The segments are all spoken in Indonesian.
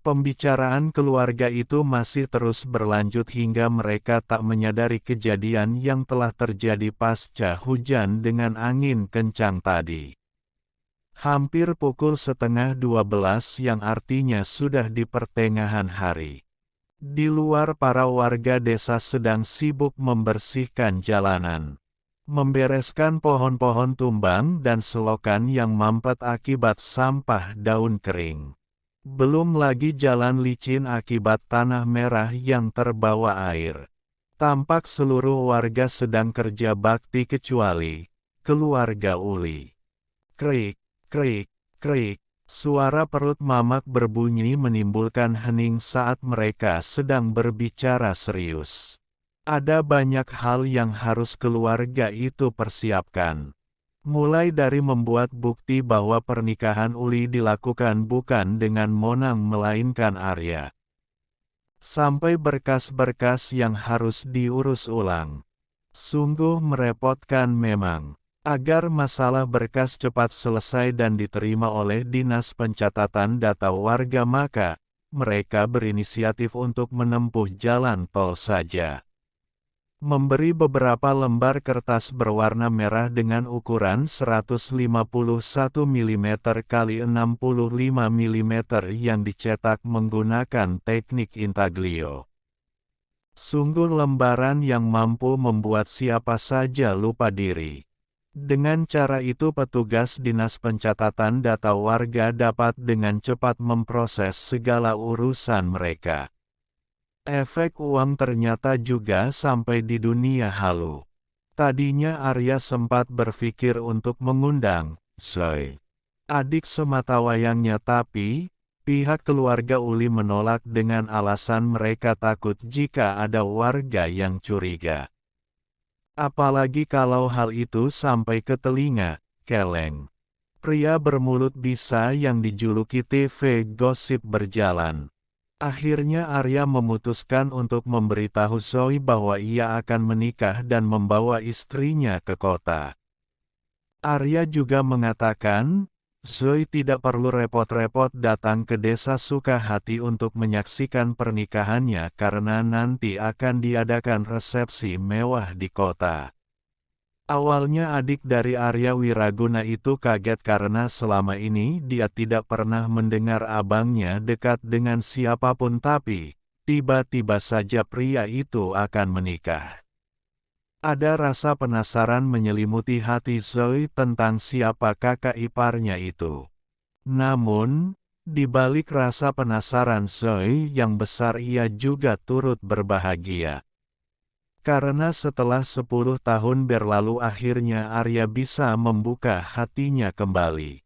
Pembicaraan keluarga itu masih terus berlanjut hingga mereka tak menyadari kejadian yang telah terjadi pasca hujan dengan angin kencang tadi. Hampir pukul 11:30 yang artinya sudah di pertengahan hari. Di luar para warga desa sedang sibuk membersihkan jalanan, membereskan pohon-pohon tumbang dan selokan yang mampet akibat sampah daun kering. Belum lagi jalan licin akibat tanah merah yang terbawa air. Tampak seluruh warga sedang kerja bakti kecuali keluarga Uli. Krik, krik, krik. Suara perut Mamak berbunyi menimbulkan hening saat mereka sedang berbicara serius. Ada banyak hal yang harus keluarga itu persiapkan. Mulai dari membuat bukti bahwa pernikahan Uli dilakukan bukan dengan Monang melainkan Arya. Sampai berkas-berkas yang harus diurus ulang. Sungguh merepotkan memang. Agar masalah berkas cepat selesai dan diterima oleh Dinas Pencatatan Data Warga maka, mereka berinisiatif untuk menempuh jalan tol saja. Memberi beberapa lembar kertas berwarna merah dengan ukuran 151 mm x 65 mm yang dicetak menggunakan teknik intaglio. Sungguh lembaran yang mampu membuat siapa saja lupa diri. Dengan cara itu petugas Dinas Pencatatan Data Warga dapat dengan cepat memproses segala urusan mereka. Efek uang ternyata juga sampai di dunia halu. Tadinya Arya sempat berpikir untuk mengundang Zoe, adik sematawayangnya, tapi pihak keluarga Uli menolak dengan alasan mereka takut jika ada warga yang curiga. Apalagi kalau hal itu sampai ke telinga Keleng, pria bermulut bisa yang dijuluki TV Gosip Berjalan. Akhirnya Arya memutuskan untuk memberitahu Zoe bahwa ia akan menikah dan membawa istrinya ke kota. Arya juga mengatakan, Zoe tidak perlu repot-repot datang ke desa Sukahati untuk menyaksikan pernikahannya karena nanti akan diadakan resepsi mewah di kota. Awalnya adik dari Arya Wiraguna itu kaget karena selama ini dia tidak pernah mendengar abangnya dekat dengan siapapun, tapi tiba-tiba saja pria itu akan menikah. Ada rasa penasaran menyelimuti hati Zoe tentang siapa kakak iparnya itu. Namun, di balik rasa penasaran Zoe yang besar ia juga turut berbahagia. Karena setelah 10 tahun berlalu akhirnya Arya bisa membuka hatinya kembali.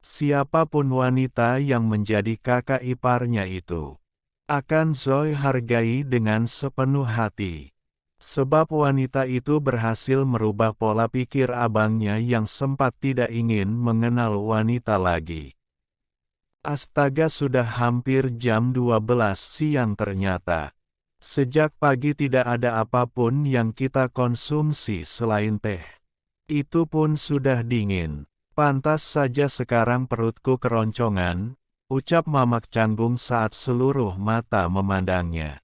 Siapapun wanita yang menjadi kakak iparnya itu, akan Zoe hargai dengan sepenuh hati. Sebab wanita itu berhasil merubah pola pikir abangnya yang sempat tidak ingin mengenal wanita lagi. Astaga, sudah hampir jam 12 siang ternyata. Sejak pagi tidak ada apapun yang kita konsumsi selain teh. Itu pun sudah dingin. Pantas saja sekarang perutku keroncongan, ucap Mamak canggung saat seluruh mata memandangnya.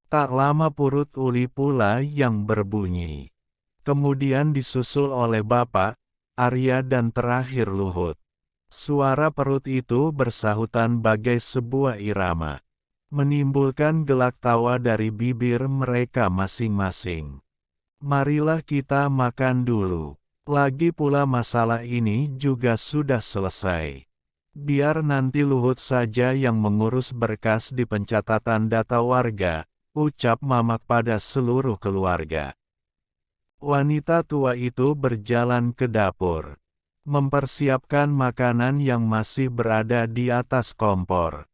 Tak lama perut Uli pula yang berbunyi. Kemudian disusul oleh Bapak, Arya dan terakhir Luhut. Suara perut itu bersahutan bagai sebuah irama, menimbulkan gelak tawa dari bibir mereka masing-masing. Marilah kita makan dulu. Lagi pula masalah ini juga sudah selesai. Biar nanti Luhut saja yang mengurus berkas di pencatatan data warga, ucap Mamak pada seluruh keluarga. Wanita tua itu berjalan ke dapur, mempersiapkan makanan yang masih berada di atas kompor.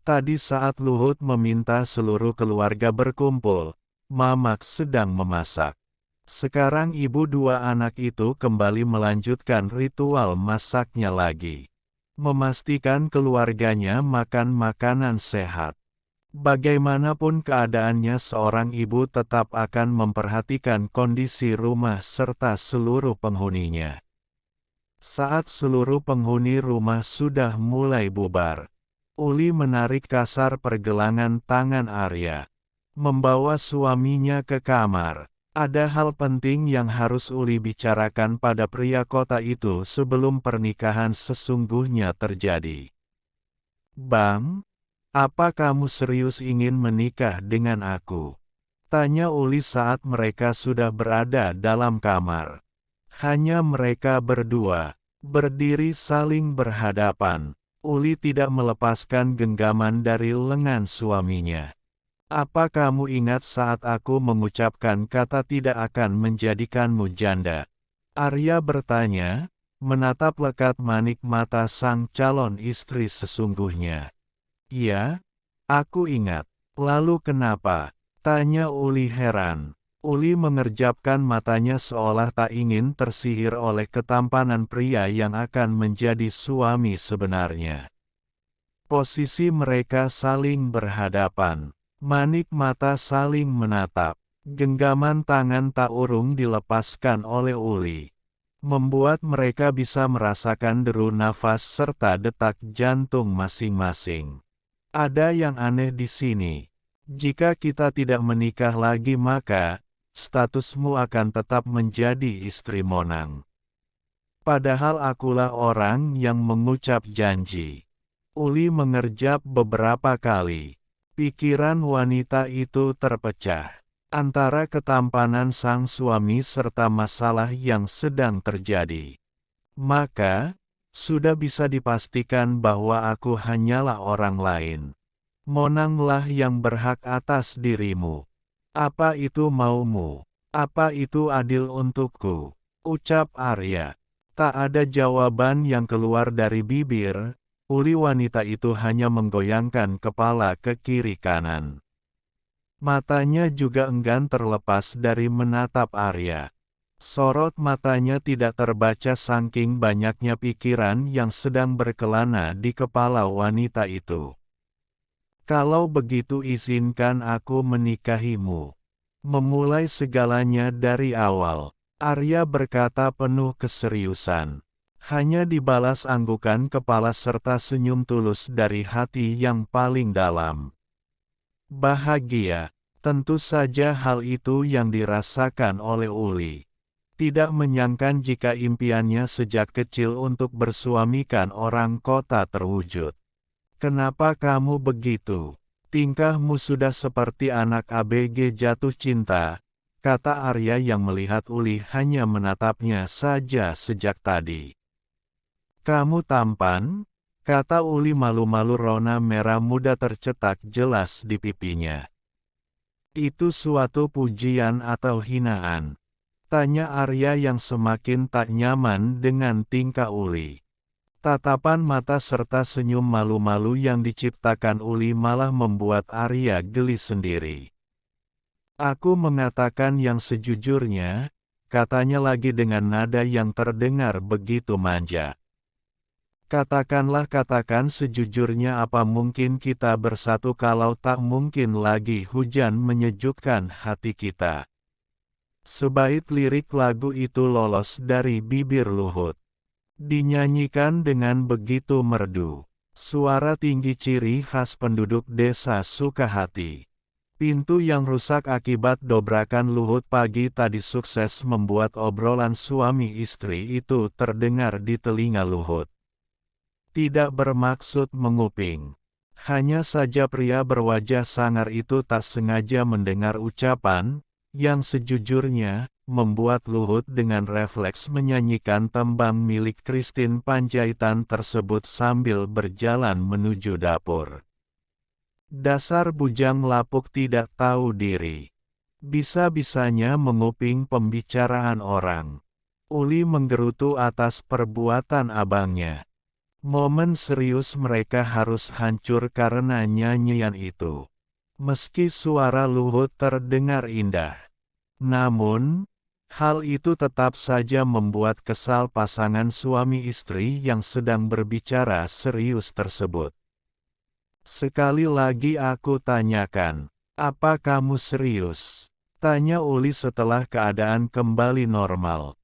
Tadi saat Luhut meminta seluruh keluarga berkumpul, Mamak sedang memasak. Sekarang ibu dua anak itu kembali melanjutkan ritual masaknya lagi. Memastikan keluarganya makan makanan sehat. Bagaimanapun keadaannya, seorang ibu tetap akan memperhatikan kondisi rumah serta seluruh penghuninya. Saat seluruh penghuni rumah sudah mulai bubar, Uli menarik kasar pergelangan tangan Arya, membawa suaminya ke kamar. Ada hal penting yang harus Uli bicarakan pada pria kota itu sebelum pernikahan sesungguhnya terjadi. Bang, apa kamu serius ingin menikah dengan aku? Tanya Uli saat mereka sudah berada dalam kamar. Hanya mereka berdua, berdiri saling berhadapan. Uli tidak melepaskan genggaman dari lengan suaminya. Apa kamu ingat saat aku mengucapkan kata tidak akan menjadikanmu janda? Arya bertanya, menatap lekat manik mata sang calon istri sesungguhnya. Iya, aku ingat. Lalu kenapa? Tanya Uli heran. Uli mengerjapkan matanya seolah tak ingin tersihir oleh ketampanan pria yang akan menjadi suami sebenarnya. Posisi mereka saling berhadapan. Manik mata saling menatap. Genggaman tangan tak urung dilepaskan oleh Uli. Membuat mereka bisa merasakan deru nafas serta detak jantung masing-masing. Ada yang aneh di sini. Jika kita tidak menikah lagi maka statusmu akan tetap menjadi istri Monang. Padahal akulah orang yang mengucap janji. Uli mengerjap beberapa kali. Pikiran wanita itu terpecah antara ketampanan sang suami serta masalah yang sedang terjadi. Maka, sudah bisa dipastikan bahwa aku hanyalah orang lain. Monanglah yang berhak atas dirimu. Apa itu maumu? Apa itu adil untukku? Ucap Arya. Tak ada jawaban yang keluar dari bibir. Uli wanita itu hanya menggoyangkan kepala ke kiri kanan. Matanya juga enggan terlepas dari menatap Arya. Sorot matanya tidak terbaca saking banyaknya pikiran yang sedang berkelana di kepala wanita itu. Kalau begitu izinkan aku menikahimu. Memulai segalanya dari awal. Arya berkata penuh keseriusan. Hanya dibalas anggukan kepala serta senyum tulus dari hati yang paling dalam. Bahagia. Tentu saja hal itu yang dirasakan oleh Uli. Tidak menyangkan jika impiannya sejak kecil untuk bersuamikan orang kota terwujud. Kenapa kamu begitu? Tingkahmu sudah seperti anak ABG jatuh cinta, kata Arya yang melihat Uli hanya menatapnya saja sejak tadi. Kamu tampan? Kata Uli malu-malu rona merah muda tercetak jelas di pipinya. Itu suatu pujian atau hinaan? Tanya Arya yang semakin tak nyaman dengan tingkah Uli. Tatapan mata serta senyum malu-malu yang diciptakan Uli malah membuat Arya geli sendiri. Aku mengatakan yang sejujurnya, katanya lagi dengan nada yang terdengar begitu manja. Katakan sejujurnya apa mungkin kita bersatu kalau tak mungkin lagi hujan menyejukkan hati kita. Sebaik lirik lagu itu lolos dari bibir Luhut. Dinyanyikan dengan begitu merdu. Suara tinggi ciri khas penduduk desa Sukahati. Pintu yang rusak akibat dobrakan Luhut pagi tadi sukses membuat obrolan suami istri itu terdengar di telinga Luhut. Tidak bermaksud menguping. Hanya saja pria berwajah sangar itu tak sengaja mendengar ucapan, yang sejujurnya, membuat Luhut dengan refleks menyanyikan tembang milik Christine Panjaitan tersebut sambil berjalan menuju dapur. Dasar bujang lapuk tidak tahu diri. Bisa-bisanya menguping pembicaraan orang. Uli menggerutu atas perbuatan abangnya. Momen serius mereka harus hancur karena nyanyian itu. Meski suara Luhut terdengar indah. Namun, hal itu tetap saja membuat kesal pasangan suami istri yang sedang berbicara serius tersebut. Sekali lagi aku tanyakan, apa kamu serius? Tanya Uli setelah keadaan kembali normal.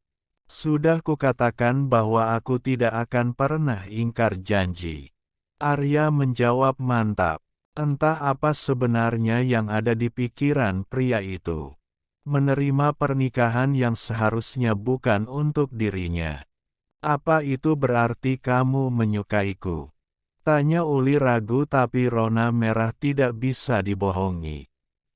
Sudah kukatakan bahwa aku tidak akan pernah ingkar janji. Arya menjawab mantap. Entah apa sebenarnya yang ada di pikiran pria itu. Menerima pernikahan yang seharusnya bukan untuk dirinya. Apa itu berarti kamu menyukaiku? Tanya Uli ragu tapi rona merah tidak bisa dibohongi.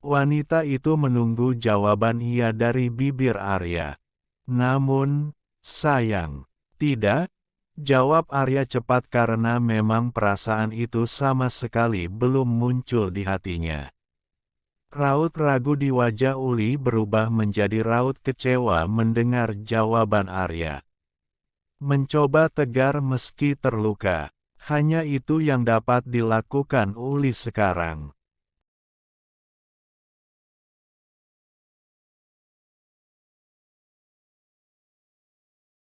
Wanita itu menunggu jawaban iya dari bibir Arya. Namun, sayang, tidak, jawab Arya cepat karena memang perasaan itu sama sekali belum muncul di hatinya. Raut ragu di wajah Uli berubah menjadi raut kecewa mendengar jawaban Arya. Mencoba tegar meski terluka. Hanya itu yang dapat dilakukan Uli sekarang.